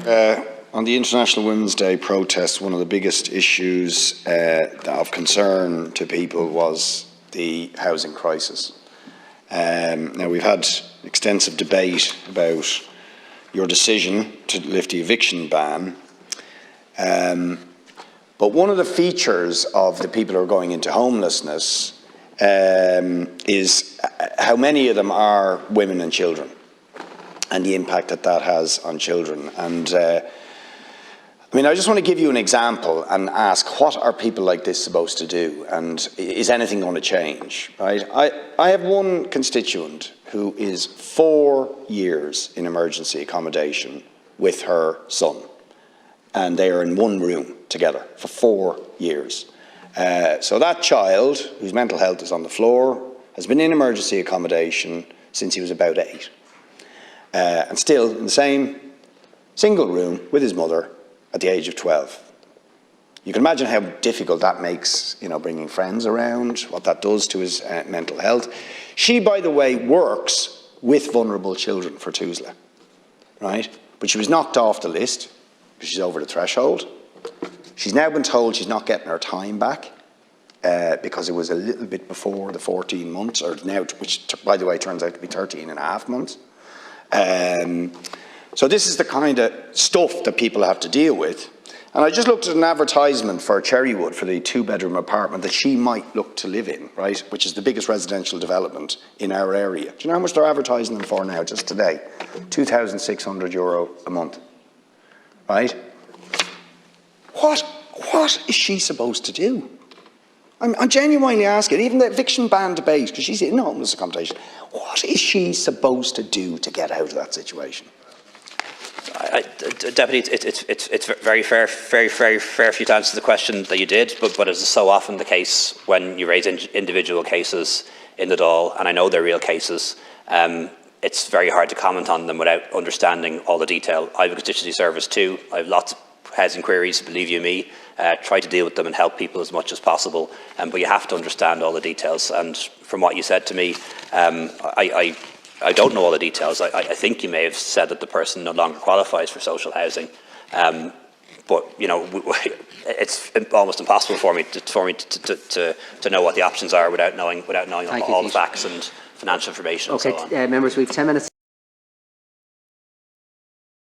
On the International Women's Day protest, one of the biggest issues of concern to people was the housing crisis. Now, we've had extensive debate about your decision to lift the eviction ban, but one of the features of the people who are going into homelessness is how many of them are women and children, and the impact that that has on children. And I just want to give you an example and ask, what are people like this supposed to do? And is anything going to change? Right? I have one constituent who is 4 years in emergency accommodation with her son, and they are in one room together for 4 years. So that child, whose mental health is on the floor, has been in emergency accommodation since he was about 8. And still in the same single room with his mother at the age of 12. You can imagine how difficult that makes, bringing friends around, what that does to his mental health. She, by the way, works with vulnerable children for TUSLA, right? But she was knocked off the list because she's over the threshold. She's now been told she's not getting her time back because it was a little bit before the 14 months, or now, which, by the way, turns out to be 13 and a half months. So this is the kind of stuff that people have to deal with. And I just looked at an advertisement for Cherrywood, for the 2-bedroom apartment that she might look to live in, right, which is the biggest residential development in our area. Do you know how much they're advertising them for now, just today? €2,600 a month, right? What is she supposed to do? I'm genuinely asking, even the eviction ban debate, because she's in homeless accommodation, what is she supposed to do to get out of that situation? Deputy, it's very fair for you to answer the question that you did, but as is so often the case when you raise individual cases in the Dáil, and I know they're real cases, it's very hard to comment on them without understanding all the detail. I have a constituency service too. I have lots of housing queries, believe you me. Try to deal with them and help people as much as possible, but you have to understand all the details. And from what you said to me, I don't know all the details. I think you may have said that the person no longer qualifies for social housing, but it's almost impossible for me to know what the options are without knowing all the facts and financial information. Okay, and so on. Members, we have 10 minutes.